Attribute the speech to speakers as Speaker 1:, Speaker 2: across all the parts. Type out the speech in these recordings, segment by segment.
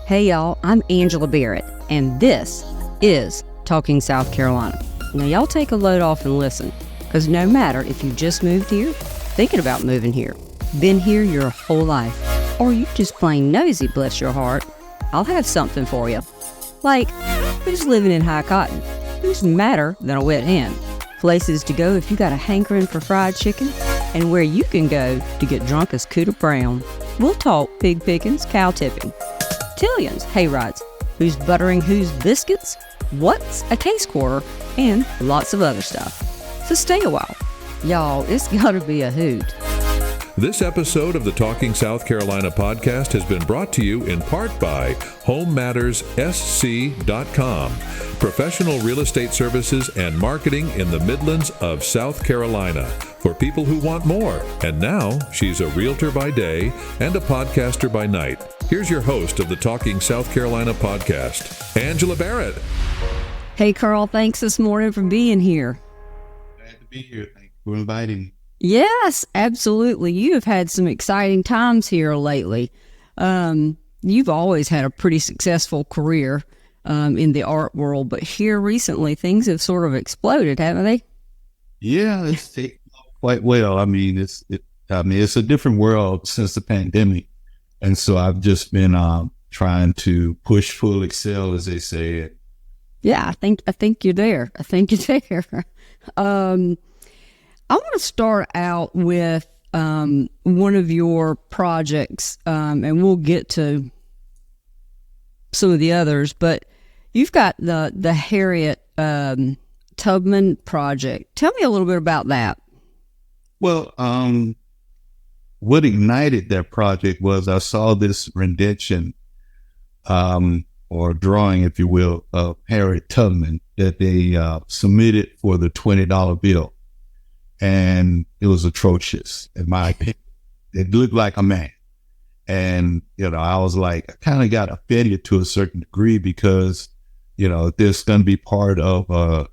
Speaker 1: Hey y'all, I'm Angela Barrett, and this is Talking South Carolina. Now y'all take a load off and listen, because no matter if you just moved here, thinking about moving here, been here your whole life, or you just plain nosy, bless your heart, I'll have something for you. Like, who's living in High Cotton? Who's madder than a wet hen? Places to go if you got a hankering for fried chicken, and where you can go to get drunk as Cooter Brown. We'll talk pig pickings, cow tipping, tillions, hay rides, who's buttering whose biscuits, what's a case quarter, and lots of other stuff. So stay a while. Y'all, it's gotta be a hoot.
Speaker 2: This episode of the Talking South Carolina podcast has been brought to you in part by HomeMattersSC.com, professional real estate services and marketing in the Midlands of South Carolina for people who want more. And now she's a realtor by day and a podcaster by night. Here's your host of the Talking South Carolina podcast, Angela Barrett.
Speaker 1: Hey, Karl, thanks this morning for being here.
Speaker 3: Glad to be here. Thank you for inviting me.
Speaker 1: Yes, absolutely. You have had some exciting times here lately. You've always had a pretty successful career in the art world, but here recently things have sort of exploded, haven't they?
Speaker 3: Yeah, it's taken off quite well. I mean, it's a different world since the pandemic, and so I've just been trying to push, pull, excel, as they say.
Speaker 1: Yeah, I think you're there. I think you're there. I want to start out with one of your projects, and we'll get to some of the others, but you've got the Harriet Tubman project. Tell me a little bit about that.
Speaker 3: Well, what ignited that project was I saw this rendition, or drawing, if you will, of Harriet Tubman that they submitted for the $20 bill. And it was atrocious, in my opinion. It looked like a man. And, I was like, I kind of got offended to a certain degree because, this going to be part of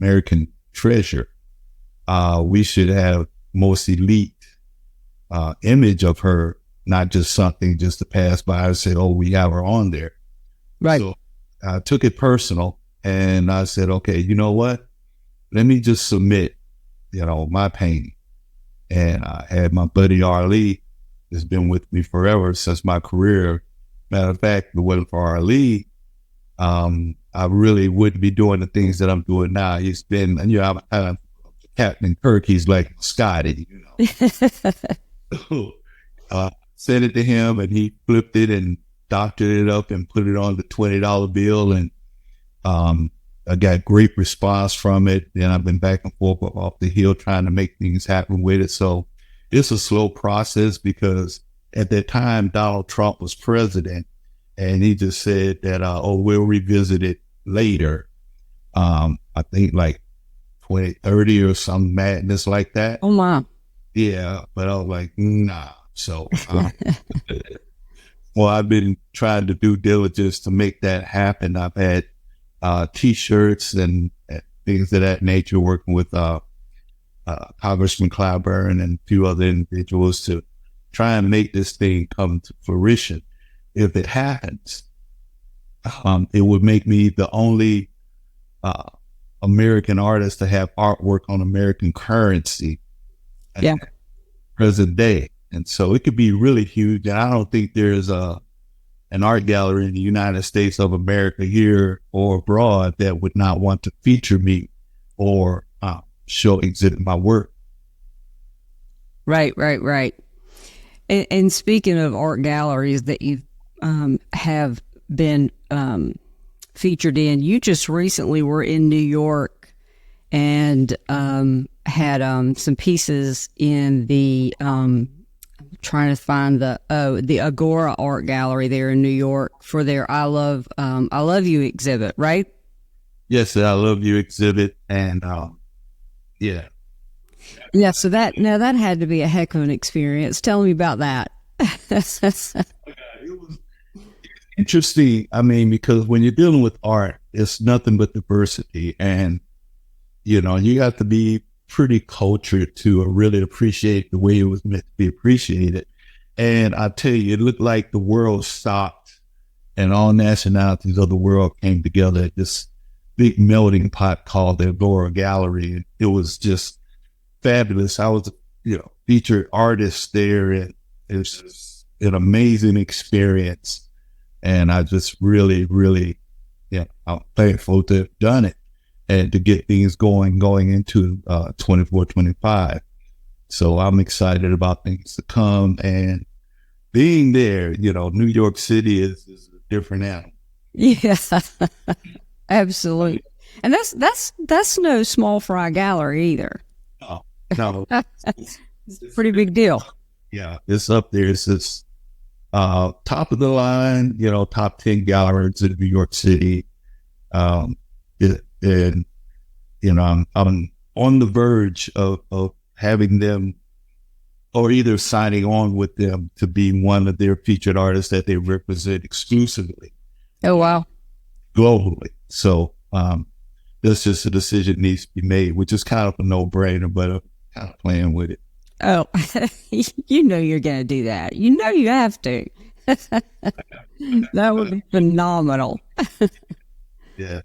Speaker 3: American treasure. We should have most elite image of her, not just something just to pass by and say, oh, we have her on there.
Speaker 1: Right.
Speaker 3: So I took it personal and I said, okay, you know what? Let me just submit my painting. And I had my buddy R. has been with me forever since my career. Matter of fact, if it wasn't for R. I really wouldn't be doing the things that I'm doing now. He's been, I'm Captain Kirk. He's like Scotty, Sent it to him and he flipped it and doctored it up and put it on the $20 bill. And, I got great response from it. Then I've been back and forth off the hill trying to make things happen with it. So it's a slow process because at that time, Donald Trump was president and he just said that, we'll revisit it later. I think like 2030 or some madness like that.
Speaker 1: Oh, my.
Speaker 3: Yeah. But I was like, nah. So, well, I've been trying to do diligence to make that happen. I've had T-shirts and things of that nature, working with Congressman Clyburn and a few other individuals to try and make this thing come to fruition. If it happens, it would make me the only American artist to have artwork on American currency at present day. And so it could be really huge. And I don't think there's an art gallery in the United States of America here or abroad that would not want to feature me or exhibit my work.
Speaker 1: Right. And speaking of art galleries that you have been featured in, you just recently were in New York and had some pieces in the trying to find the Agora Art Gallery there in New York for their I Love You exhibit, right?
Speaker 3: Yes, I Love You exhibit, and yeah.
Speaker 1: So that had to be a heck of an experience. Tell me about that.
Speaker 3: It was interesting. I mean, because when you're dealing with art, it's nothing but diversity, and you got to be pretty cultured to really appreciate the way it was meant to be appreciated. And I tell you, it looked like the world stopped and all nationalities of the world came together at this big melting pot called the Agora Gallery. It was just fabulous. I was, featured artist there, and it's just an amazing experience. And I just really, really, I'm thankful to have done it and to get things going into 24, 25. So I'm excited about things to come, and being there, New York City is a different animal.
Speaker 1: Yeah, absolutely. And that's no small fry gallery either.
Speaker 3: No.
Speaker 1: It's a pretty big deal.
Speaker 3: Yeah, it's up there. It's just top of the line, top 10 galleries in New York City. I'm on the verge of having them, or either signing on with them to be one of their featured artists that they represent exclusively.
Speaker 1: Oh, wow.
Speaker 3: Globally. So that's just a decision that needs to be made, which is kind of a no-brainer, but I'm kind of playing with it.
Speaker 1: Oh, you're going to do that. You have to. That would be phenomenal.
Speaker 3: Yeah.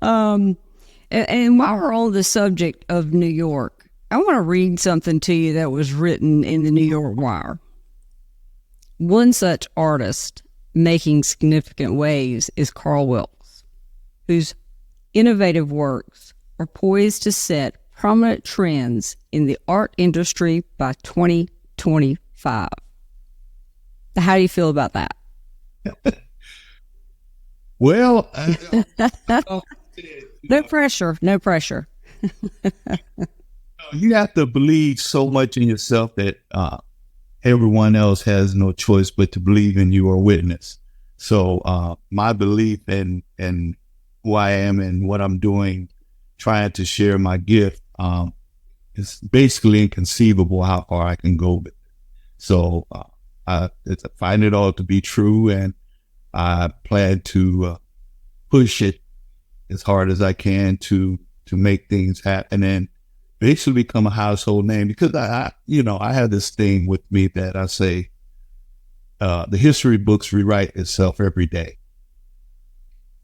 Speaker 1: And while we're on the subject of New York, I want to read something to you that was written in the New York Wire. One such artist making significant waves is Karl Wilkes, whose innovative works are poised to set prominent trends in the art industry by 2025. How do you feel about that?
Speaker 3: Well,
Speaker 1: no pressure.
Speaker 3: You have to believe so much in yourself that everyone else has no choice but to believe in you or witness. So my belief in who I am and what I'm doing, trying to share my gift, is basically inconceivable how far I can go with it. So I find it all to be true, and I plan to push it as hard as I can to make things happen and basically become a household name, because I have this thing with me that I say, the history books rewrite itself every day.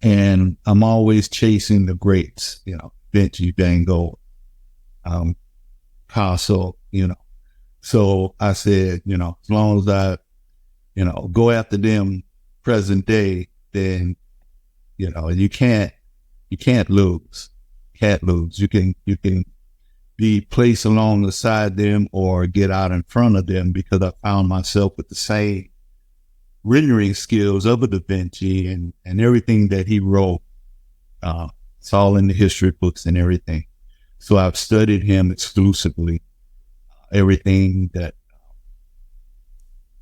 Speaker 3: And I'm always chasing the greats, Vinci, Van Gogh, Picasso, So I said, as long as I, go after them present day, then, you can't lose. Can't lose. You can be placed alongside them or get out in front of them, because I found myself with the same rendering skills of a Da Vinci and everything that he wrote. It's all in the history books and everything. So I've studied him exclusively, everything that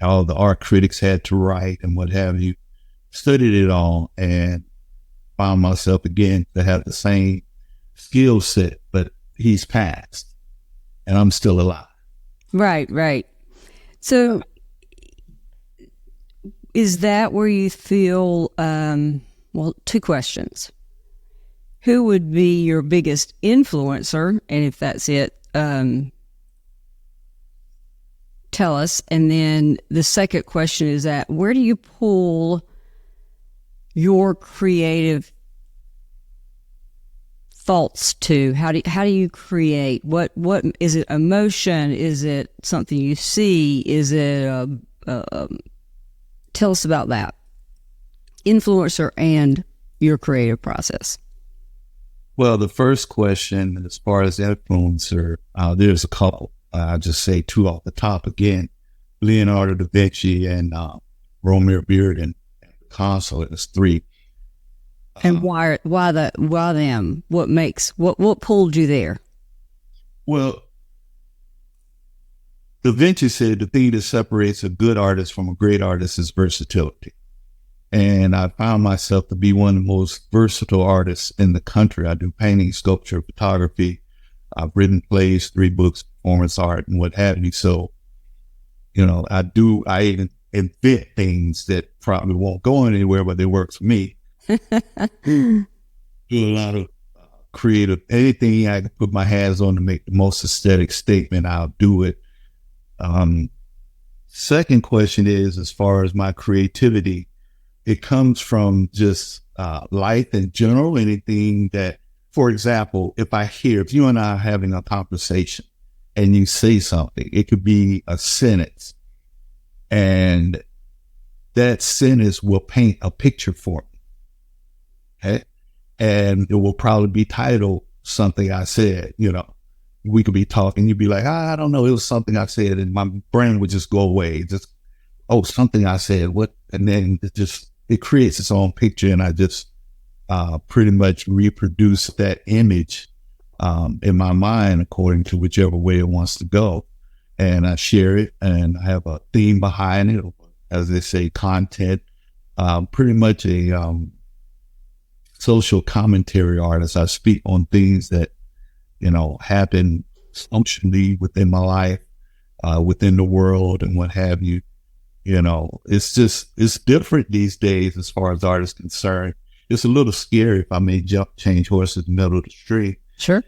Speaker 3: all the art critics had to write and what have you, studied it all and found myself again to have the same skill set, but he's passed and I'm still alive.
Speaker 1: Right. So is that where you feel, two questions. Who would be your biggest influencer? And if that's it, tell us. And then the second question is that where do you pull your creative thoughts to? How do you create? What is it? Emotion? Is it something you see? Is it tell us about that. Influencer and your creative process.
Speaker 3: Well, the first question, as far as influencer, there's a couple. I'll just say two off the top again: Leonardo da Vinci and Romeo Beard and Picasso. It's three.
Speaker 1: And why them? What pulled you there?
Speaker 3: Well, Da Vinci said the thing that separates a good artist from a great artist is versatility. And I found myself to be one of the most versatile artists in the country. I do painting, sculpture, photography. I've written plays, 3 books, performance art, and what have you. So, I even invent things that probably won't go anywhere, but they work for me. Do a lot of creative, anything I can put my hands on to make the most aesthetic statement, I'll do it. Second question is, as far as my creativity, it comes from just life in general, anything that, for example, if you and I are having a conversation and you say something, it could be a sentence, and that sentence will paint a picture for me. Okay? And it will probably be titled something I said. We could be talking, you'd be like, I don't know, it was something I said, and my brain would just go away. Just, something I said, what? And then it creates its own picture, and I just pretty much reproduce that image in my mind according to whichever way it wants to go. And I share it, and I have a theme behind it, as they say, content, pretty much a social commentary artist. I speak on things that, happen functionally within my life, within the world and what have you. It's different these days as far as art is concerned. It's a little scary, if I may change horses in the middle of the street.
Speaker 1: Sure.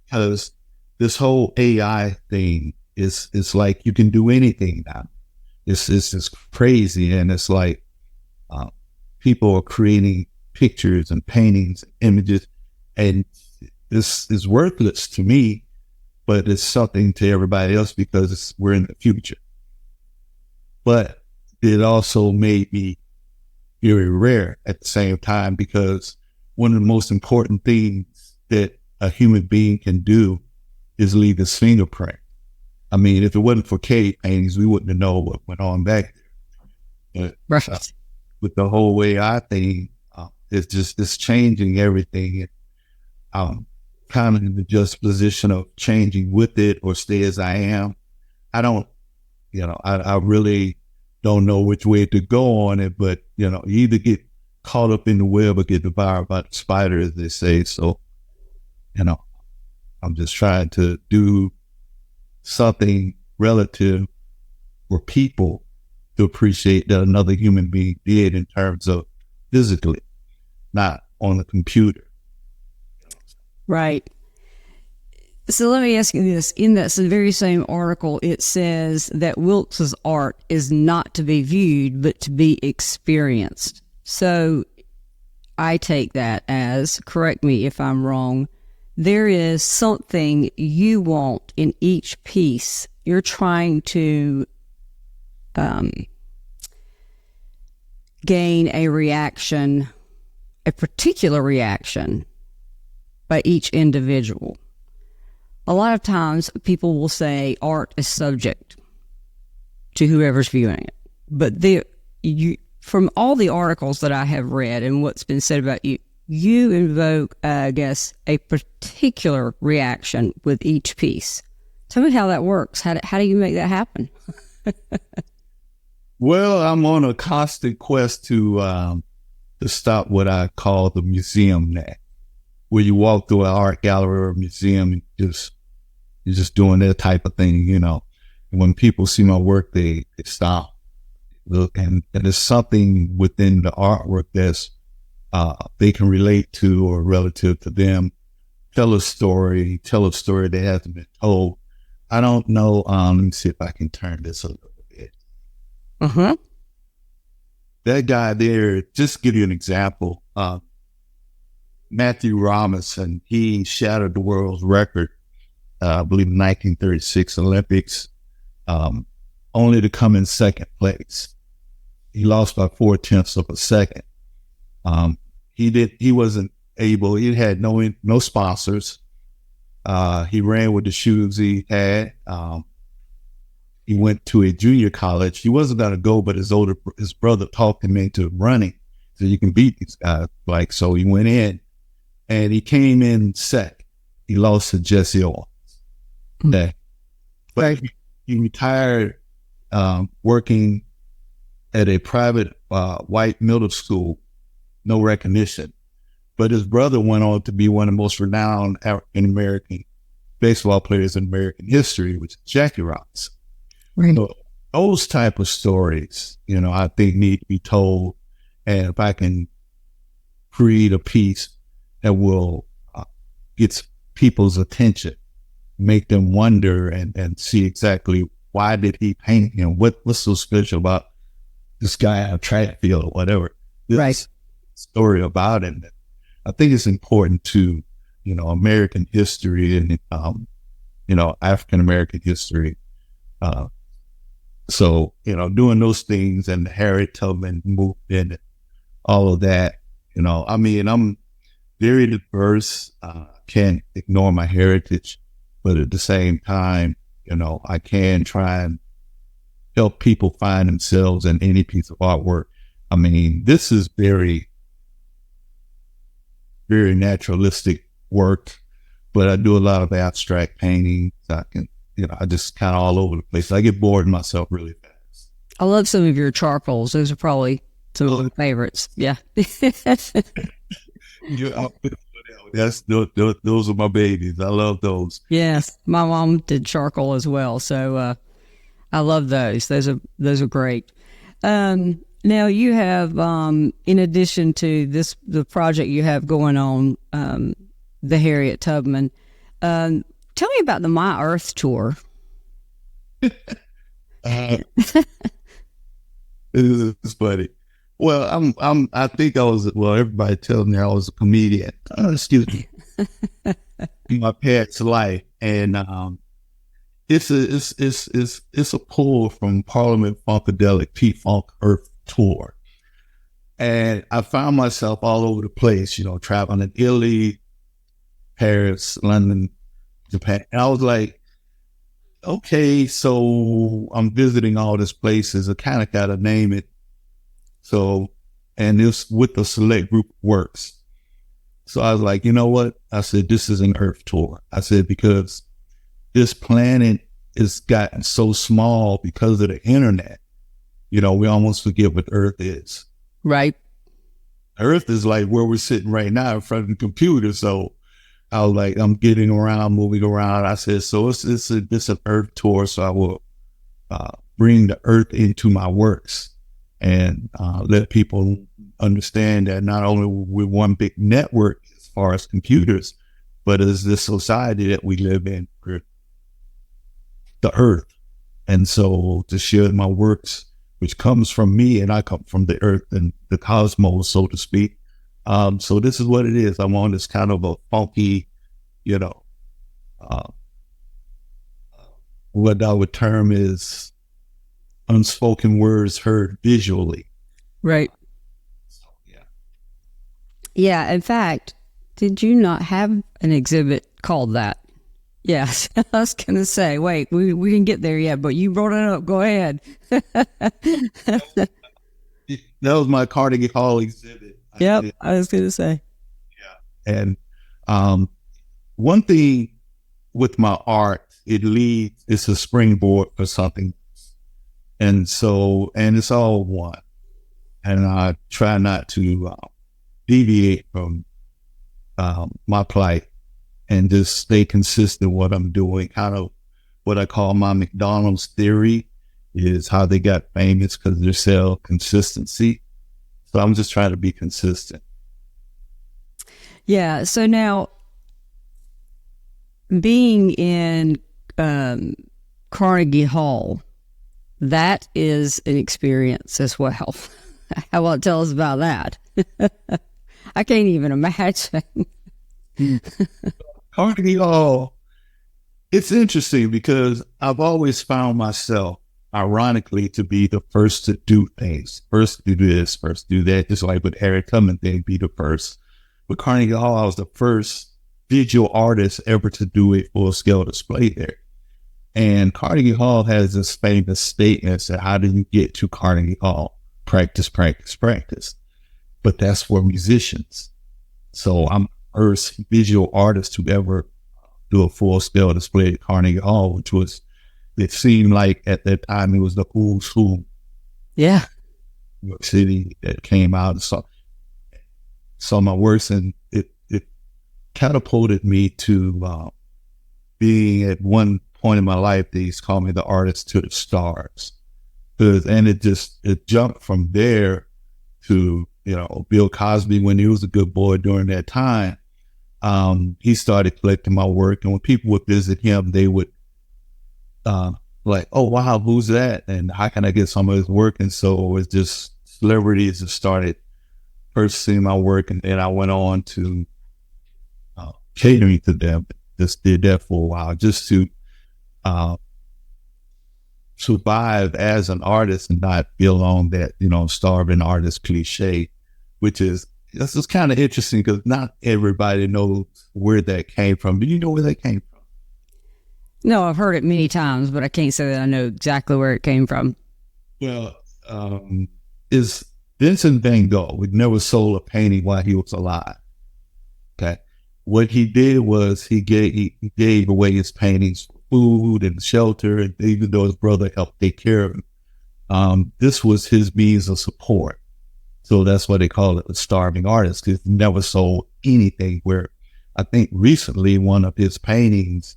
Speaker 3: Because this whole AI thing is like you can do anything now. It's just crazy. And it's like people are creating pictures and paintings and images, and this is worthless to me, but it's something to everybody else because we're in the future. But it also made me very rare at the same time, because one of the most important things that a human being can do is leave his fingerprint. I mean, if it wasn't for cave paintings, we wouldn't have known what went on back there. But,
Speaker 1: Right.
Speaker 3: with the whole AI thing, it's changing everything. I'm kind of in the just position of changing with it or stay as I am. I really don't know which way to go on it, but, you either get caught up in the web or get devoured by the spider, as they say. So, I'm just trying to do something relative for people to appreciate that another human being did in terms of physically, not on the computer.
Speaker 1: Right. So let me ask you this. In that very same article, it says that Wilkes's art is not to be viewed, but to be experienced. So I take that as, correct me if I'm wrong, there is something you want in each piece. You're trying to gain a reaction, a particular reaction by each individual. A lot of times people will say art is subject to whoever's viewing it. But from all the articles that I have read and what's been said about you, you invoke, I guess, a particular reaction with each piece. Tell me how that works. How do you make that happen?
Speaker 3: Well, I'm on a constant quest to stop what I call the museum net, where you walk through an art gallery or a museum and you're just doing that type of thing, And when people see my work, they stop. And there's something within the artwork that's they can relate to or relative to them. Tell a story that hasn't been told. I don't know. Let me see if I can turn this a little bit.
Speaker 1: Uh-huh.
Speaker 3: That guy there, just to give you an example, Matthew Robinson, he shattered the world's record, I believe in 1936 Olympics, only to come in second place. He lost by 0.4 of a second. He wasn't able, he had no sponsors. He ran with the shoes he had. He went to a junior college. He wasn't going to go, but his brother talked him into running so you can beat these guys. So he went in and he came in second. He lost to Jesse Owens. Okay. But he retired working at a private white middle school, no recognition. But his brother went on to be one of the most renowned African-American baseball players in American history, which is Jackie Robinson.
Speaker 1: Right.
Speaker 3: So those type of stories, I think need to be told. And if I can create a piece that will get people's attention, make them wonder and see exactly why did he paint him? What's so special about this guy on track field or whatever?
Speaker 1: Right.
Speaker 3: this story about him. I think it's important to, American history and, African American history. So, doing those things and the Harriet Tubman movement and all of that, I'm very diverse. Can't ignore my heritage, but at the same time, I can try and help people find themselves in any piece of artwork. I mean, this is very, very naturalistic work, but I do a lot of abstract painting. I can, I just kind of all over the place. I get bored of myself really fast.
Speaker 1: I love some of your charcoals. Those are probably some of my favorites. Yeah.
Speaker 3: Those are my babies. I love those.
Speaker 1: Yes, my mom did charcoal as well, so I love those. Those are great. Now you have, in addition to the project you have going on, the Harriet Tubman. Tell me about the My Earth tour.
Speaker 3: It's funny. Well, I think everybody tells me I was a comedian. Excuse me. In my past life. And, it's a pull from Parliament Funkadelic P-Funk Earth Tour. And I found myself all over the place, traveling in Italy, Paris, London, Japan. And I was like, okay, so I'm visiting all these places. I kind of got to name it. So, and it's with a select group of works. So I was like, you know what? I said, this is an Earth tour. I said, because this planet has gotten so small because of the internet. We almost forget what Earth is.
Speaker 1: Right.
Speaker 3: Earth is like where we're sitting right now in front of the computer. So I was like, I'm getting around, moving around. I said, so it's an Earth tour. So I will bring the Earth into my works and let people understand that not only we're one big network as far as computers, but as this society that we live in, we're the Earth. And so to share my works, which comes from me, and I come from the Earth and the cosmos, so to speak. So this is what it is. I'm on this kind of a funky, what I would term is unspoken words heard visually.
Speaker 1: Right.
Speaker 3: So, yeah.
Speaker 1: Yeah. In fact, did you not have an exhibit called that? Yes. I was going to say, wait, we didn't get there yet, but you brought it up. Go ahead.
Speaker 3: That was my Carnegie Hall exhibit.
Speaker 1: Yep. I was going to say.
Speaker 3: Yeah. And one thing with my art, it's a springboard for something. And it's all one. And I try not to deviate from my plight and just stay consistent with what I'm doing. Kind of what I call my McDonald's theory is how they got famous, because they sell consistency. So I'm just trying to be consistent.
Speaker 1: Yeah. So now, being in Carnegie Hall, that is an experience as well. How about tell us about that? I can't even imagine.
Speaker 3: Carnegie Hall, it's interesting because I've always found myself, ironically, to be the first to do things. First to do this, first to do that. Just like with Harriet Tubman, they'd be the first. With Carnegie Hall, I was the first visual artist ever to do a full-scale display there. And Carnegie Hall has this famous statement that how do you get to Carnegie Hall? Practice, practice, practice. But that's for musicians. So I'm the first visual artist to ever do a full-scale display at Carnegie Hall, which was, it seemed like at that time it was the who's who.
Speaker 1: Yeah.
Speaker 3: New York City that came out and saw my works, and it catapulted me to being at one point in my life, they used to call me the artist to the stars. And it jumped from there to, Bill Cosby, when he was a good boy during that time. He started collecting my work, and when people would visit him, they would like, oh wow, who's that? And how can I get some of his work? And so it's just celebrities that started purchasing my work, and then I went on to catering to them. Just did that for a while, just to survive as an artist and not feel on that, starving artist cliche, which is, this is kind of interesting because not everybody knows where that came from. Do you know where that came from?
Speaker 1: No, I've heard it many times, but I can't say that I know exactly where it came from.
Speaker 3: Well, is Vincent van Gogh would never sold a painting while he was alive. Okay. What he did was he gave away his paintings for food and shelter, and even though his brother helped take care of him, this was his means of support. So that's why they call it a starving artist, because he never sold anything. Where I think recently one of his paintings,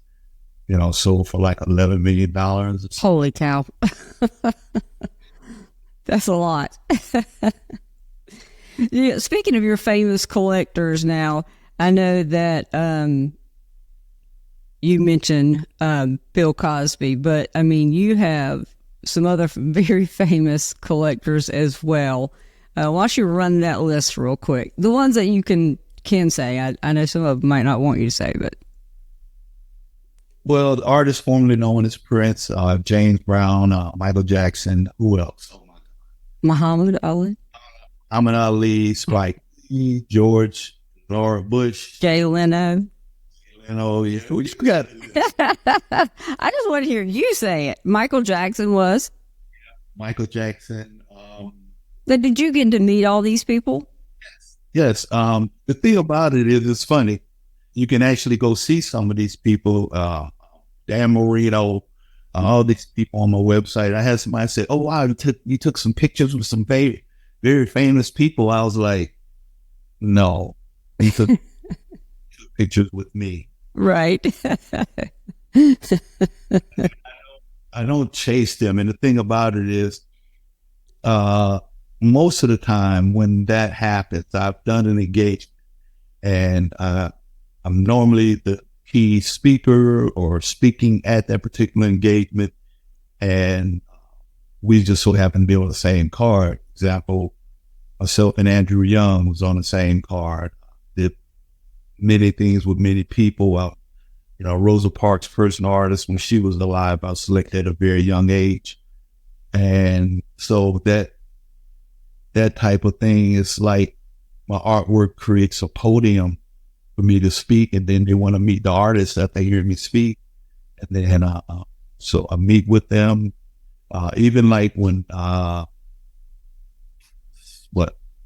Speaker 3: sold for like $11 million.
Speaker 1: Holy cow. That's a lot. Yeah, speaking of your famous collectors now, I know that you mentioned Bill Cosby, but I mean, you have some other very famous collectors as well. Why don't you run that list real quick? The ones that you can say. I know some of them might not want you to say, but.
Speaker 3: Well, the artists formerly known as Prince, James Brown, Michael Jackson, who else? Oh my God.
Speaker 1: Muhammad Ali.
Speaker 3: Muhammad Ali, Spike Lee, George, Laura Bush.
Speaker 1: Jay Leno.
Speaker 3: Yeah. We got
Speaker 1: I just want to hear you say it. Michael Jackson was.
Speaker 3: Michael Jackson.
Speaker 1: Did you get to meet all these people?
Speaker 3: Yes. The thing about it is, it's funny. You can actually go see some of these people. Dan Marino, all these people on my website. I had somebody say, "Oh wow, you took some pictures with some very, very famous people." I was like, "No, he took pictures with me."
Speaker 1: Right.
Speaker 3: I don't chase them, and the thing about it is, most of the time when that happens, I've done an engagement, and I'm normally the key speaker or speaking at that particular engagement, and we just so happen to be on the same card. Example, myself and Andrew Young was on the same card. Did many things with many people. Rosa Parks, first an artist when she was alive, I was selected at a very young age, and so that type of thing is like my artwork creates a podium for me to speak, and then they want to meet the artists that they hear me speak, and then so I meet with them. Even like when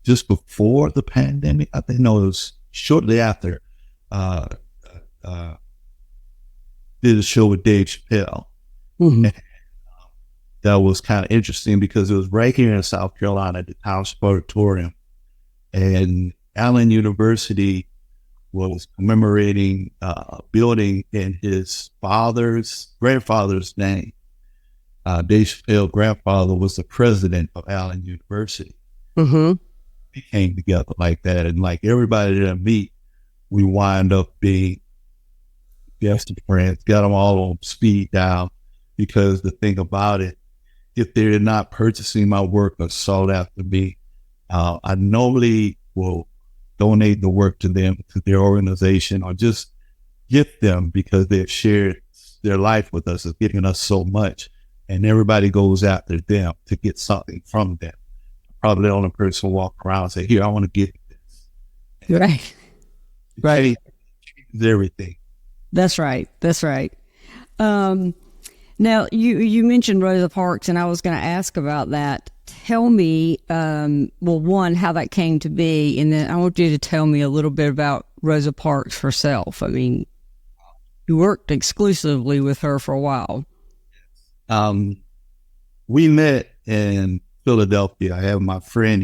Speaker 3: just before the pandemic, I think it was shortly after, did a show with Dave Chappelle.
Speaker 1: Mm-hmm.
Speaker 3: And, that was kind of interesting because it was right here in South Carolina at the Township Auditorium, and Allen University was commemorating a building in his grandfather's name. Dave Chappelle's grandfather was the president of Allen University.
Speaker 1: Mm-hmm.
Speaker 3: We came together like that, and like everybody that I meet, we wind up being best of friends, got them all on speed dial, because the thing about it, if they're not purchasing my work or sought after me, I normally will donate the work to them, to their organization, or just gift them because they've shared their life with us, has given us so much, and everybody goes after them to get something from them. Probably the only person walk around and say, "Here, I want to get this."
Speaker 1: Right. Right.
Speaker 3: It's everything.
Speaker 1: That's right. That's right. Now, you mentioned Rosa Parks, and I was going to ask about that. Tell me, one, how that came to be, and then I want you to tell me a little bit about Rosa Parks herself. I mean, you worked exclusively with her for a while.
Speaker 3: We met in Philadelphia. I have my friend,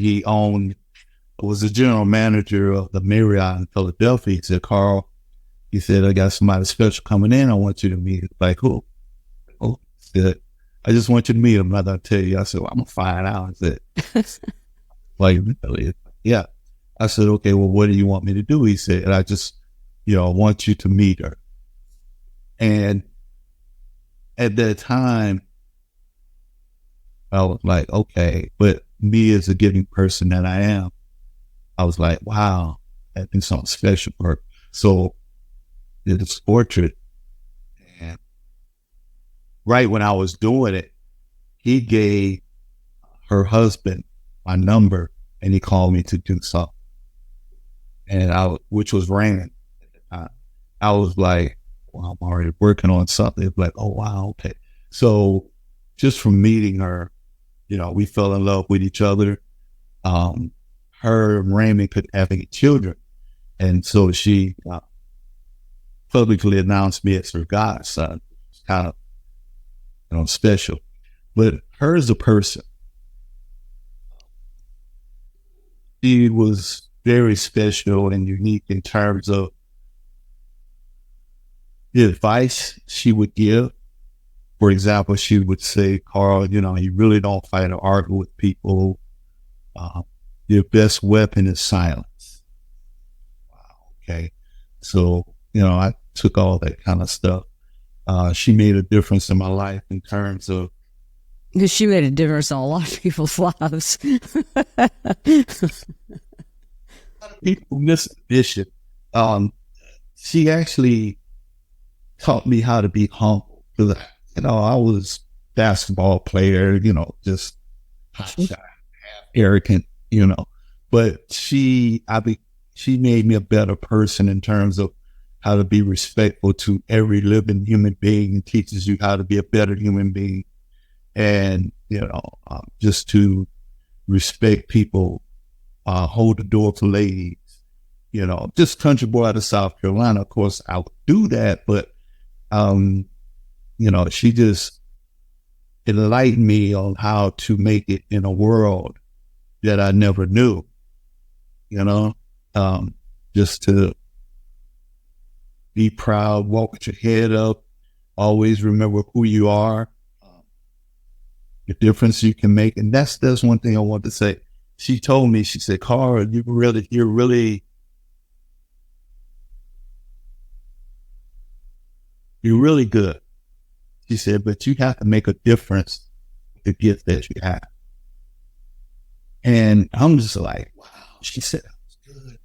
Speaker 3: was the general manager of the Marriott in Philadelphia. He said, "Karl," he said, "I got somebody special coming in. I want you to meet." Like, who? Oh, he said, "I just want you to meet him. I'm not going to tell you." I said, "Well, I'm going to find out." I said, "Like, really?" "Yeah." I said, "Okay, well, what do you want me to do?" He said, "I just, want you to meet her." And at that time, I was like, okay, but me as a giving person that I am, I was like, wow, that'd been something special for her. So did this portrait, and right when I was doing it, he gave her husband my number, and he called me to do something, and which was raining at the time. I was like, well, I'm already working on something. It's like, oh wow, okay. So just from meeting her, we fell in love with each other. Her and Raymond couldn't have any children, and so she publicly announced me as her godson. It's kind of, special. But her as a person, she was very special and unique in terms of the advice she would give. For example, she would say, Karl, you really don't fight or argue with people. Your best weapon is silence. Wow. Okay. So, I took all that kind of stuff. She made a difference in my life in terms of.
Speaker 1: Because she made a difference in a lot of people's lives.
Speaker 3: People miss the bishop. She actually taught me how to be humble. Because, I was a basketball player, just hot-shot, arrogant, But she made me a better person in terms of how to be respectful to every living human being, and teaches you how to be a better human being. And, just to respect people, hold the door for ladies, just country boy out of South Carolina. Of course, I would do that, but, she just enlightened me on how to make it in a world that I never knew, just to be proud, walk with your head up, always remember who you are, the difference you can make. And that's one thing I want to say. She told me, she said, Karl, you're really good. She said, but you have to make a difference with the gift that you have. And I'm just like, wow. She said, that was good,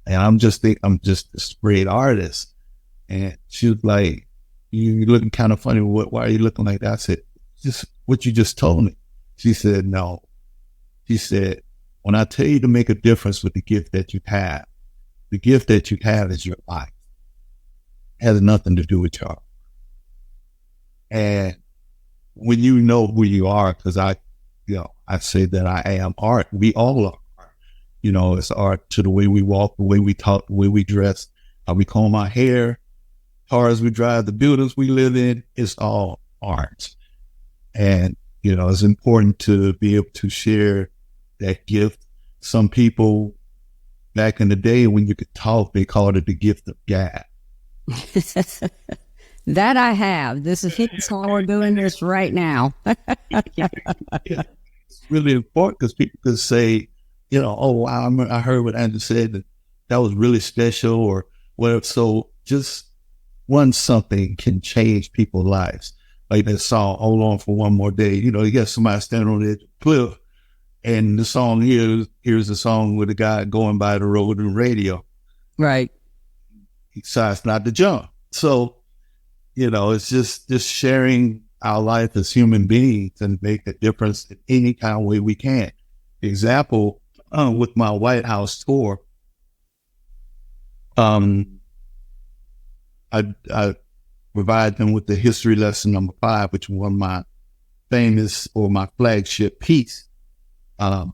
Speaker 3: and I'm just this great artist. And she was like, you're looking kind of funny. Why are you looking like that? I said, just what you just told me. She said, no. She said, when I tell you to make a difference with the gift that you have, the gift that you have is your life. It has nothing to do with y'all. And when you know who you are, because I say that I am art. We all are art. It's art to the way we walk, the way we talk, the way we dress, how we comb our hair, cars we drive, the buildings we live in. It's all art. And, it's important to be able to share that gift. Some people back in the day when you could talk, they called it the gift of gab.
Speaker 1: That I have. This is how we're doing this right now.
Speaker 3: Yeah. It's really important because people could say, oh, wow, I heard what Andrew said, that was really special or whatever. So just something can change people's lives. Like that song, Hold On for One More Day. You got somebody standing on the edge of the cliff, and the song here's a song with a guy going by the road and radio.
Speaker 1: Right.
Speaker 3: He decides not to jump. So, it's just sharing our life as human beings and make a difference in any kind of way we can. Example, with my White House tour, I provide them with the history lesson number 5, which was my famous or my flagship piece. I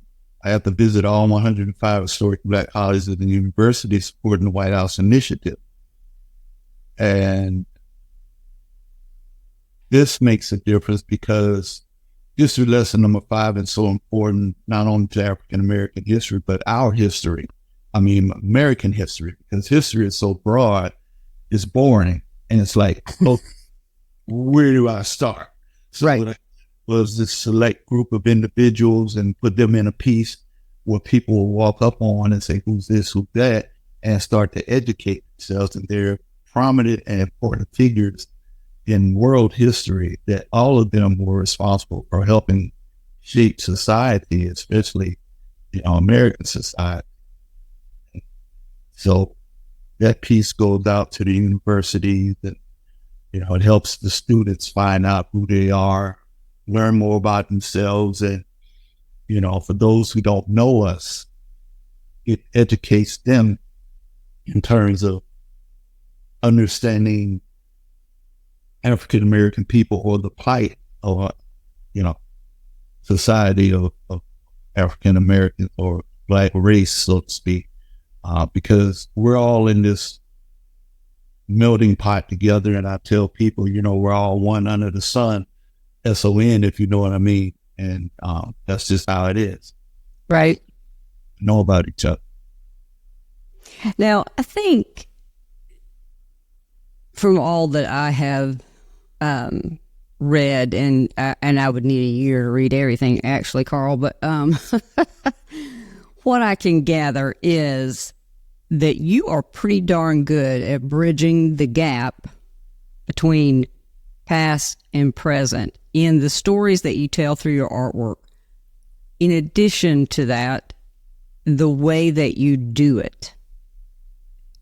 Speaker 3: have to visit all 105 historic Black colleges and universities supporting the White House Initiative. And this makes a difference because history lesson number 5 is so important, not only to African-American history, but our history. American history, because history is so broad, it's boring. And it's like, oh, where do I start? So right. It was this select group of individuals and put them in a piece where people will walk up on and say, who's this, who's that, and start to educate themselves. And they're prominent and important figures in world history that all of them were responsible for helping shape society, especially American society. So that piece goes out to the universities, and it helps the students find out who they are, learn more about themselves, and for those who don't know us, it educates them in terms of understanding African American people or the plight of society of African Americans or Black race, so to speak, because we're all in this melting pot together. And I tell people, we're all one under the sun, SON, if you know what I mean. And that's just how it is.
Speaker 1: Right.
Speaker 3: Know about each other.
Speaker 1: Now, I think from all that I have read, and I would need a year to read everything, actually, Karl, but what I can gather is that you are pretty darn good at bridging the gap between past and present in the stories that you tell through your artwork. In addition to that, the way that you do it,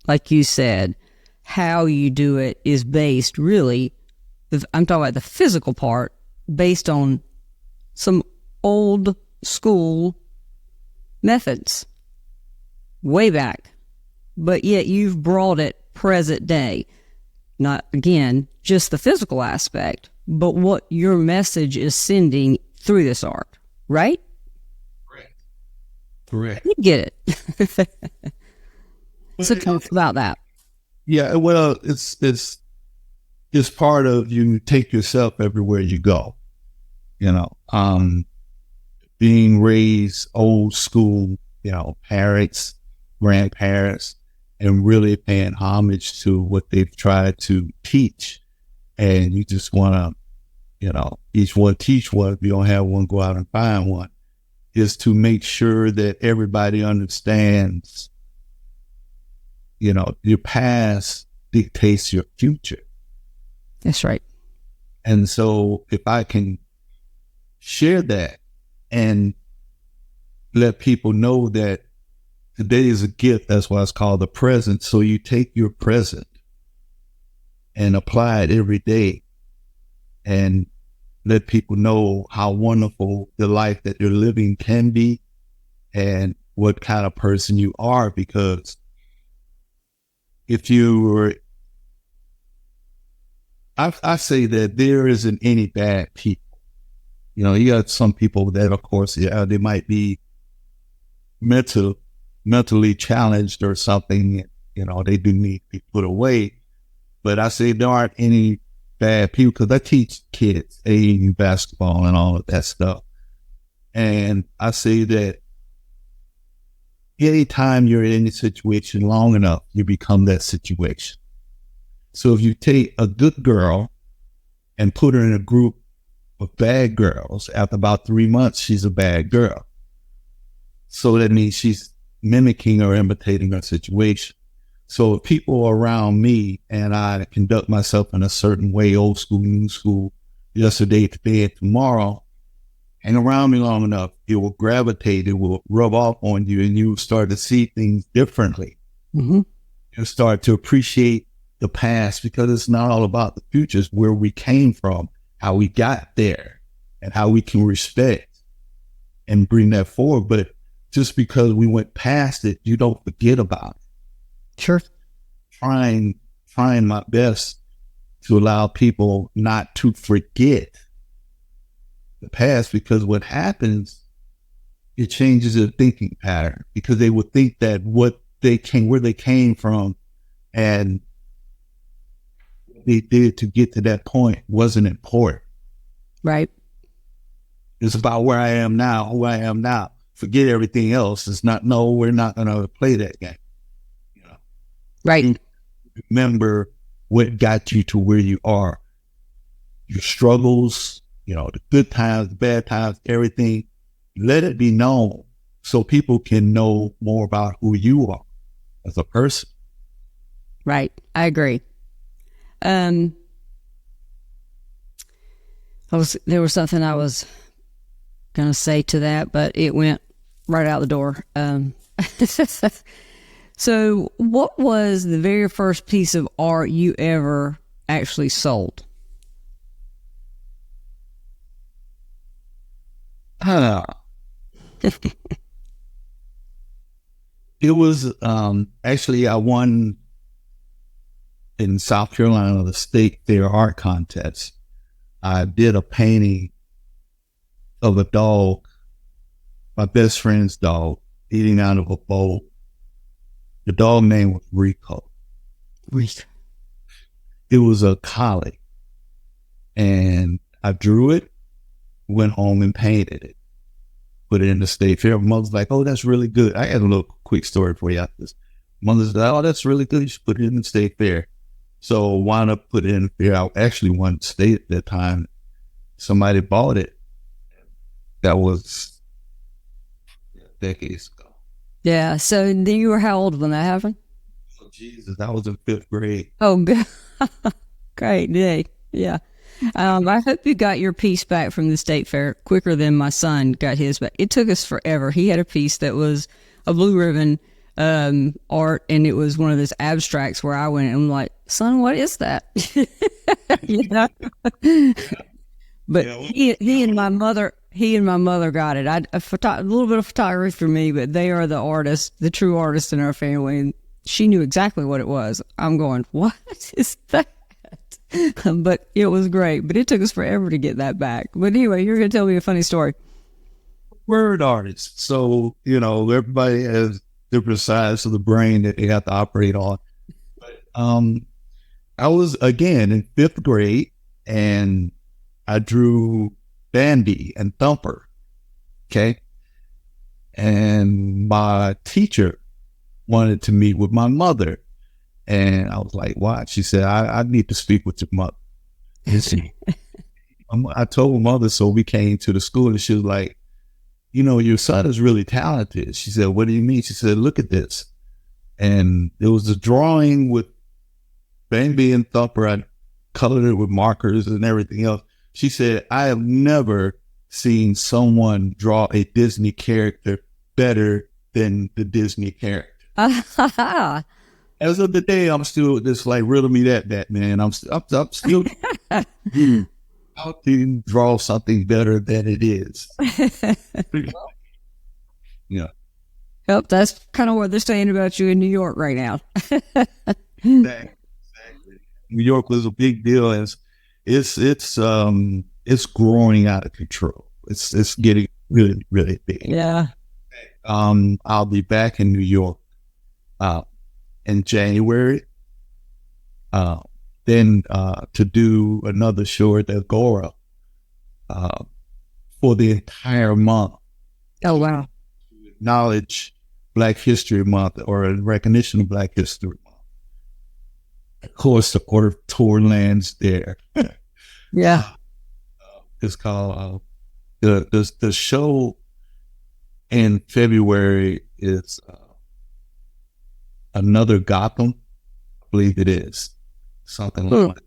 Speaker 1: like you said, how you do it is based really, I'm talking about the physical part, based on some old school methods way back. But yet you've brought it present day. Not, again, just the physical aspect, but what your message is sending through this art, right?
Speaker 3: Correct.
Speaker 1: You get it. So tell us about that.
Speaker 3: Yeah, well, it's part of you take yourself everywhere you go. Being raised old school, parents, grandparents, and really paying homage to what they've tried to teach. And you just want to, each one teach one. If you don't have one, go out and find one. Is to make sure that everybody understands, your past dictates your future.
Speaker 1: That's right.
Speaker 3: And so if I can share that and let people know that today is a gift, that's why it's called the present. So you take your present and apply it every day and let people know how wonderful the life that you're living can be and what kind of person you are. Because if you were, I say that there isn't any bad people. You got some people that, of course, they might be mentally challenged or something, they do need to be put away. But I say there aren't any bad people because I teach kids AAU basketball and all of that stuff. And I say that anytime you're in any situation long enough, you become that situation. So if you take a good girl and put her in a group of bad girls, after about 3 months, she's a bad girl. So that means she's mimicking or imitating her situation. So if people are around me and I conduct myself in a certain way, old school, new school, yesterday, today, and tomorrow, hang around me long enough, it will gravitate, it will rub off on you, and you will start to see things differently.
Speaker 1: Mm-hmm.
Speaker 3: You'll start to appreciate the past because it's not all about the future. It's where we came from, how we got there, and how we can respect and bring that forward. But just because we went past it, you don't forget about it.
Speaker 1: Sure.
Speaker 3: Trying my best to allow people not to forget the past, because what happens, it changes their thinking pattern, because they would think that where they came from and what they did to get to that point wasn't important.
Speaker 1: Right.
Speaker 3: It's about where I am now, who I am now. Forget everything else. It's not, no, we're not going to play that game.
Speaker 1: Right.
Speaker 3: Remember what got you to where you are. Your struggles, the good times, the bad times, everything. Let it be known so people can know more about who you are as a person.
Speaker 1: Right. I agree. There was something I was going to say to that, but it went right out the door. So what was the very first piece of art you ever actually sold?
Speaker 3: It was actually I won in South Carolina the state fair art contest. I did a painting of a dog, my best friend's dog, eating out of a bowl. The dog name was Rico. It was a collie, and I drew it, went home and painted it, put it in the state fair. Mother's like, "Oh, that's really good." I had a little quick story for you after this. Mother's like, "Oh, that's really good. You should put it in the state fair." So wound up putting it in the fair. I actually won state at that time. Somebody bought it. That was decades ago.
Speaker 1: Yeah. So then you were how old when that happened?
Speaker 3: Oh, Jesus, I was in 5th grade.
Speaker 1: Oh, good. Great day. Yeah. I hope you got your piece back from the state fair quicker than my son got his back. It took us forever. He had a piece that was a blue ribbon art, and it was one of those abstracts where I went and I'm like, "Son, what is that?" You know? But he and my mother got it. A little bit of photography for me, but they are the artists, the true artists in our family, and she knew exactly what it was. I'm going, "What is that?" But it was great. But it took us forever to get that back. But anyway, you're going to tell me a funny story.
Speaker 3: Word artist. So, everybody has different sides of the brain that they have to operate on. But I was, again, in 5th grade, and I drew Bandy and Thumper. Okay. And my teacher wanted to meet with my mother. And I was like, "Why?" She said, I need to speak with your mother. I told my mother, so we came to the school, and she was like, "Your son is really talented." She said, "What do you mean?" She said, "Look at this." And there was a drawing with Bambi and Thumper. I colored it with markers and everything else. She said, "I have never seen someone draw a Disney character better than the Disney character." As of the day, I'm still just like, riddle me that, man. I'm still how do you draw something better than it is? Yeah.
Speaker 1: Yep, that's kind of what they're saying about you in New York right now.
Speaker 3: Exactly. New York was a big deal, and it's growing out of control. It's getting really, really big.
Speaker 1: Yeah.
Speaker 3: I'll be back in New York in January. Then to do another show at the Agora for the entire month.
Speaker 1: Oh, wow.
Speaker 3: To acknowledge Black History Month, or in recognition of Black History Month. Of course, the Order tour lands there.
Speaker 1: Yeah.
Speaker 3: It's called the show in February is Another Gotham. I believe it is something like that.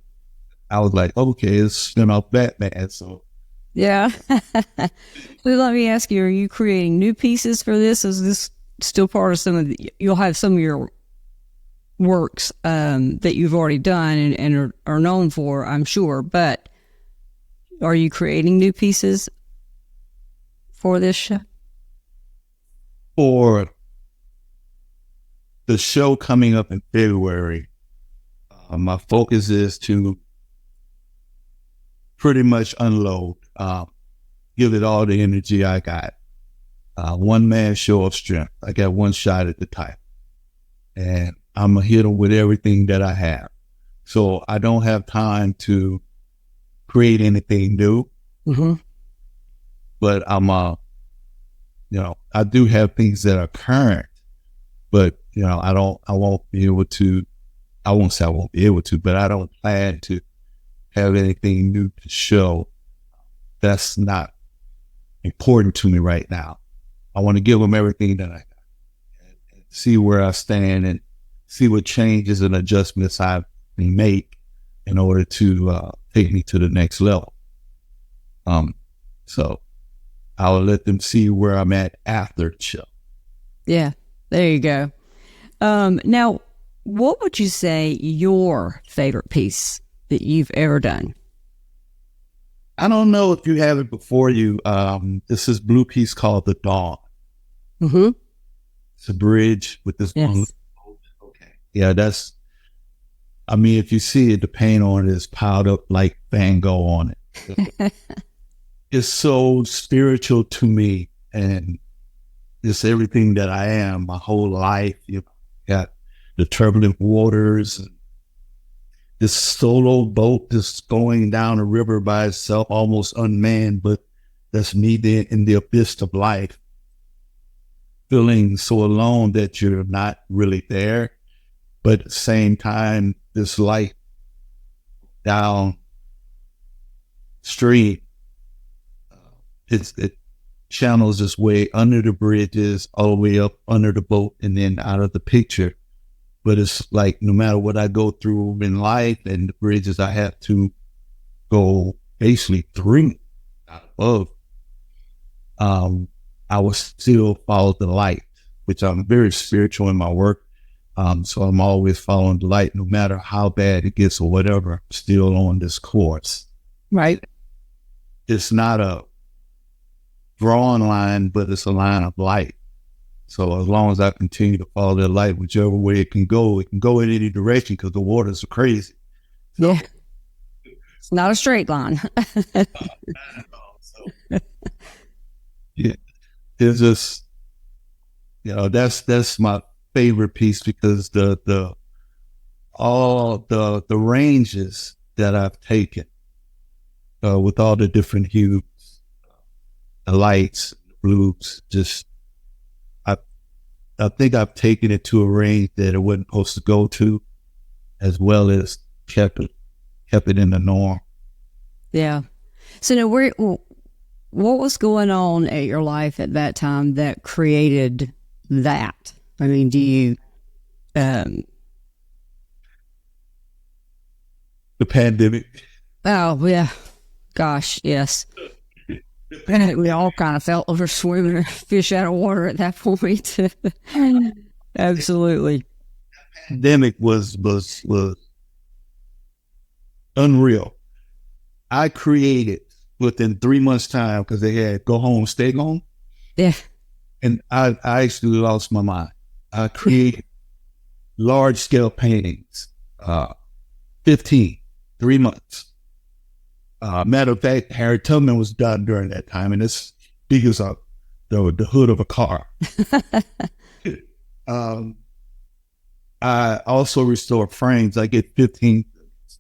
Speaker 3: I was like, okay, it's spin off Batman. So
Speaker 1: yeah. So let me ask you: are you creating new pieces for this? Is this still part of you'll have some of your works that you've already done and are known for, I'm sure, but are you creating new pieces for this show?
Speaker 3: For the show coming up in February, my focus is to pretty much unload, give it all the energy I got. One man show of strength. I got one shot at the title, and I'm going to hit them with everything that I have. So I don't have time to create anything new, but I do have things that are current, but I won't be able to, I won't say I won't be able to, but I don't plan to have anything new to show. That's not important to me right now. I want to give them everything that I got and see where I stand and see what changes and adjustments I can make in order to take me to the next level. So I'll let them see where I'm at after the show.
Speaker 1: Yeah, there you go. Now, what would you say your favorite piece that you've ever done?
Speaker 3: I don't know if you have it before you. This is blue piece called The Dawn.
Speaker 1: Mm-hmm.
Speaker 3: It's a bridge with this one.
Speaker 1: Yes.
Speaker 3: Okay. Yeah, if you see it, the paint on it is piled up like Van Gogh on it. It's so spiritual to me, and it's everything that I am, my whole life. You got the turbulent waters, and this solo boat just going down a river by itself, almost unmanned, but that's me there in the abyss of life, feeling so alone that you're not really there. But at the same time, this light down stream, it channels its way under the bridges, all the way up under the boat, and then out of the picture. But it's like no matter what I go through in life and the bridges I have to go basically through, not above, I will still follow the light, which I'm very spiritual in my work. So I'm always following the light, no matter how bad it gets or whatever, I'm still on this course.
Speaker 1: Right.
Speaker 3: It's not a drawn line, but it's a line of light. So as long as I continue to follow that light, whichever way it can go in any direction, because the waters are crazy.
Speaker 1: Yeah. It's not a straight line.
Speaker 3: Yeah. It's just, that's my favorite piece, because all the ranges that I've taken, with all the different hues, the lights, the blues, I think I've taken it to a range that it wasn't supposed to go to, as well as kept it in the norm.
Speaker 1: Yeah. So now, what was going on at your life at that time that created that? I mean, do you?
Speaker 3: The pandemic.
Speaker 1: Oh yeah, gosh, yes. We all kind of felt like we're swimming a fish out of water at that point. Absolutely.
Speaker 3: Pandemic was unreal. I created within 3 months' time, because they had go home, stay home.
Speaker 1: Yeah.
Speaker 3: And I actually lost my mind. I created large scale paintings, 15, 3 months. Matter of fact, Harry Tubman was done during that time, and it's big as the hood of a car. I also restore frames. I get 15th,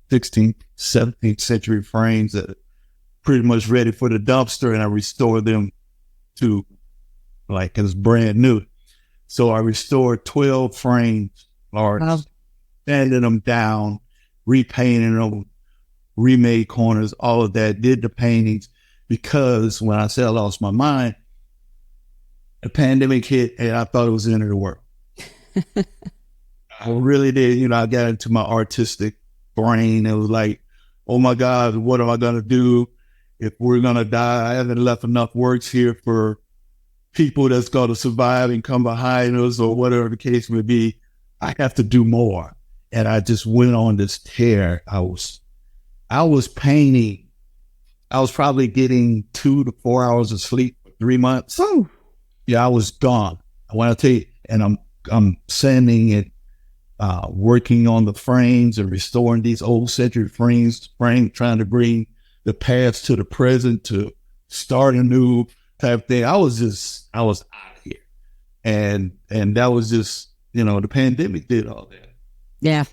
Speaker 3: 16th, 17th century frames that are pretty much ready for the dumpster, and I restore them to like it's brand new. So I restored 12 frames, large, sanding them down, repainting them, remade corners, all of that, did the paintings, because when I said I lost my mind, the pandemic hit and I thought it was the end of the world. I really did. I got into my artistic brain. It was like, oh my God, what am I going to do if we're going to die? I haven't left enough works here for people that's going to survive and come behind us, or whatever the case may be. I have to do more. And I just went on this tear. I was painting. I was probably getting 2 to 4 hours of sleep for 3 months.
Speaker 1: Oh.
Speaker 3: Yeah, I was gone. I want to tell you, and I'm sanding it, working on the frames and restoring these old century frames, trying to bring the past to the present, to start a new type of thing. I was out of here. And that was just, the pandemic did all that.
Speaker 1: Yeah.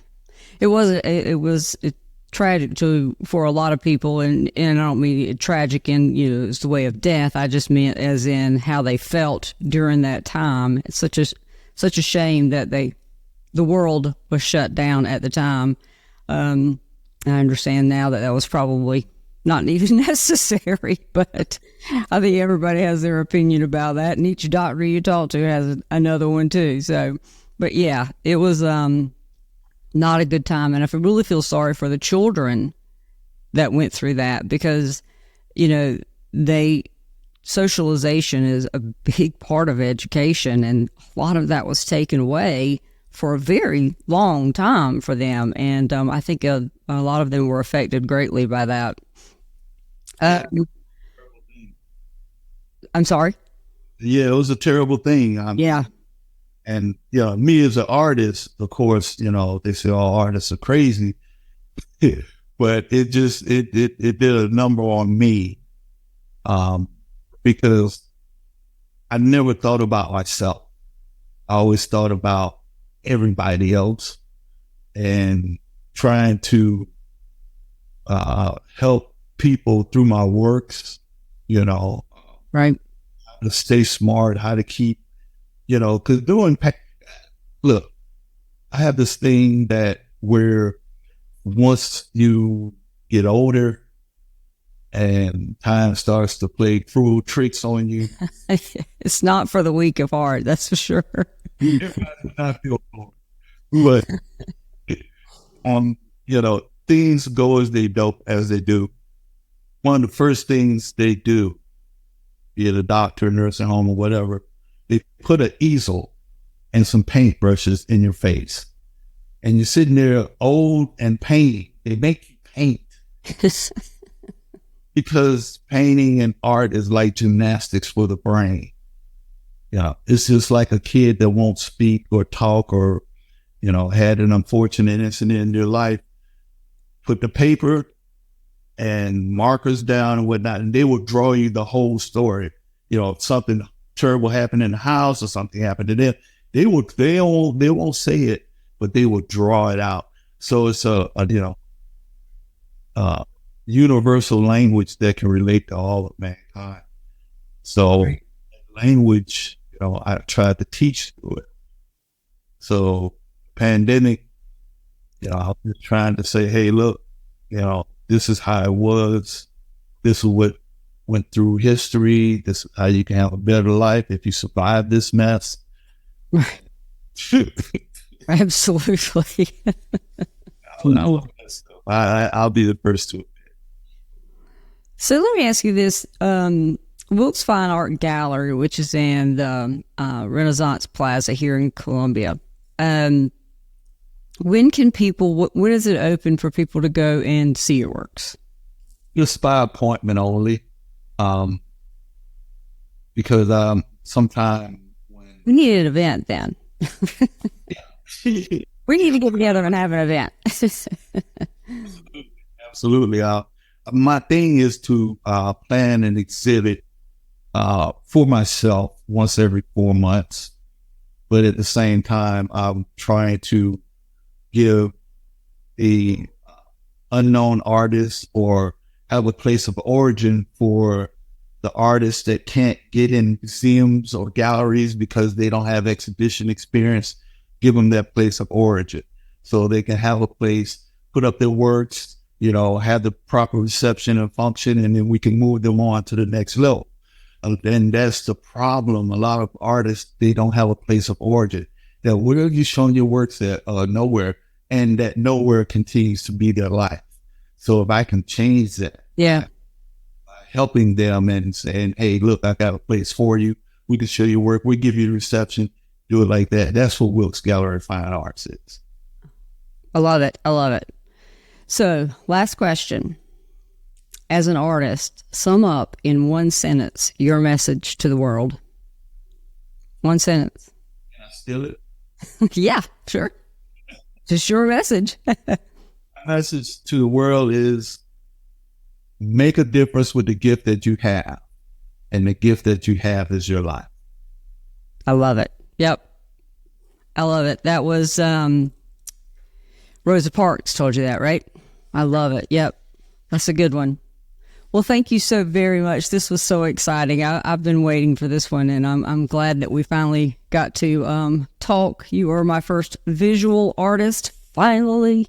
Speaker 1: It was tragic for a lot of people, and I don't mean tragic in it's the way of death. I just meant as in how they felt during that time. It's such a shame that the world was shut down at the time. I understand now that was probably not even necessary, but I think everybody has their opinion about that, and each doctor you talk to has another one too. So, but yeah, it was not a good time, and I really feel sorry for the children that went through that, because they socialization is a big part of education, and a lot of that was taken away for a very long time for them. And I think a lot of them were affected greatly by that. I'm sorry?
Speaker 3: Yeah, it was a terrible thing.
Speaker 1: Yeah.
Speaker 3: And, me as an artist, of course, they say all artists are crazy, but it did a number on me, because I never thought about myself. I always thought about everybody else and trying to help people through my works,
Speaker 1: Right.
Speaker 3: how to stay smart, how to keep, because look, I have this thing that where once you get older and time starts to play cruel tricks on you.
Speaker 1: It's not for the weak of heart, that's for sure.
Speaker 3: I feel but things go as they do. One of the first things they do, be it a doctor, nursing home, or whatever, they put an easel and some paintbrushes in your face. And you're sitting there old and painting. They make you paint. Because painting and art is like gymnastics for the brain. It's just like a kid that won't speak or talk or, had an unfortunate incident in their life. Put the paper and markers down and whatnot, and they will draw you the whole story. Something terrible happened in the house or something happened to them. They won't say it, but they will draw it out. So it's a universal language that can relate to all of mankind. So language, I tried to teach through it. So pandemic, I was just trying to say, hey, look, this is how it was. This is what went through history. This is how you can have a better life if you survive this mess.
Speaker 1: Right. Absolutely.
Speaker 3: I'll be the first to admit.
Speaker 1: So let me ask you this. Wilkes Fine Art Gallery, which is in the Renaissance Plaza here in Columbia. When is it open for people to go and see your works?
Speaker 3: Just by appointment only. Because sometime when...
Speaker 1: We need an event then. We need to get together and have an event.
Speaker 3: Absolutely. My thing is to plan an exhibit for myself once every 4 months. But at the same time, I'm trying to give a unknown artist or have a place of origin for the artists that can't get in museums or galleries because they don't have exhibition experience. Give them that place of origin so they can have a place, put up their works, have the proper reception and function, and then we can move them on to the next level. And that's the problem. A lot of artists, they don't have a place of origin. That where are you showing your works at? Nowhere. And that nowhere continues to be their life. So if I can change that,
Speaker 1: by
Speaker 3: helping them and saying, hey, look, I got a place for you. We can show your work. We give you the reception. Do it like that. That's what Wilkes Gallery of Fine Arts is.
Speaker 1: I love it. So, last question. As an artist, sum up in one sentence your message to the world. One sentence.
Speaker 3: Can I steal it?
Speaker 1: Yeah, sure. Just your message.
Speaker 3: My message to the world is make a difference with the gift that you have. And the gift that you have is your life.
Speaker 1: I love it. Yep. I love it. That was Rosa Parks told you that, right? I love it. Yep. That's a good one. Well, thank you so very much. This was so exciting. I've been waiting for this one, and I'm glad that we finally got to talk. You are my first visual artist, finally.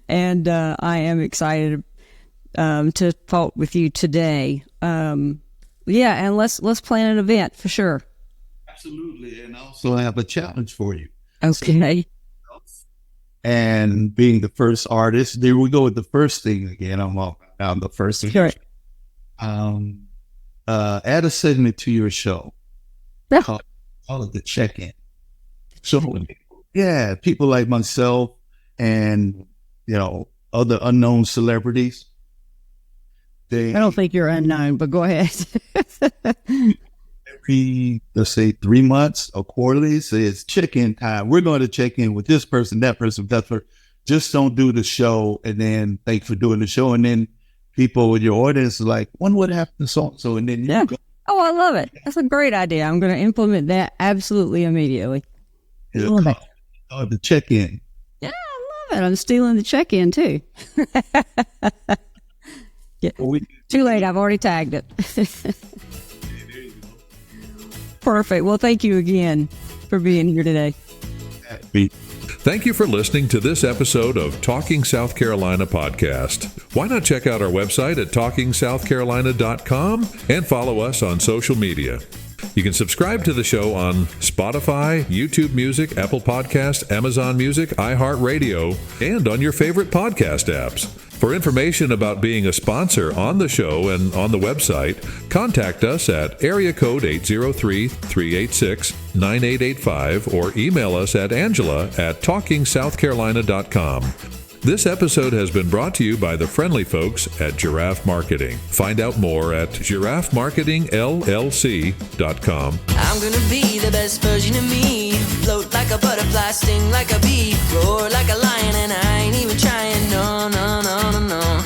Speaker 1: And I am excited to talk with you today. And let's plan an event for sure.
Speaker 3: Absolutely. And also I have a challenge for you.
Speaker 1: Okay.
Speaker 3: And being the first artist, there we go with the first thing again. I'm the first.
Speaker 1: Sure.
Speaker 3: Add a segment to your show.
Speaker 1: Yeah.
Speaker 3: Call it the check-in. So, yeah, people like myself and, other unknown celebrities.
Speaker 1: I don't think you're unknown, but go ahead.
Speaker 3: Every, let's say 3 months or quarterly, so it's check-in time. We're going to check in with this person, that person, that person. Just don't do the show and then thanks for doing the show. And then people in your audience are like, wonder what happened to so-and-so. And then you go.
Speaker 1: Oh, I love it. That's a great idea. I'm going to implement that absolutely immediately.
Speaker 3: The check-in.
Speaker 1: Yeah, I love it. I'm stealing the check-in too. Yeah. Too late. I've already tagged it. Perfect. Well, thank you again for being here today.
Speaker 2: Thank you for listening to this episode of Talking South Carolina podcast. Why not check out our website at talkingsouthcarolina.com and follow us on social media. You can subscribe to the show on Spotify, YouTube Music, Apple Podcasts, Amazon Music, iHeartRadio, and on your favorite podcast apps. For information about being a sponsor on the show and on the website, contact us at area code 803-386-9885 or email us at angela@talkingsouthcarolina.com. This episode has been brought to you by the friendly folks at Giraffe Marketing. Find out more at giraffemarketingllc.com.
Speaker 4: I'm gonna be the best version of me. Float like a butterfly, sting like a bee, roar like a lion, and I ain't even trying. No, no, no, no, no.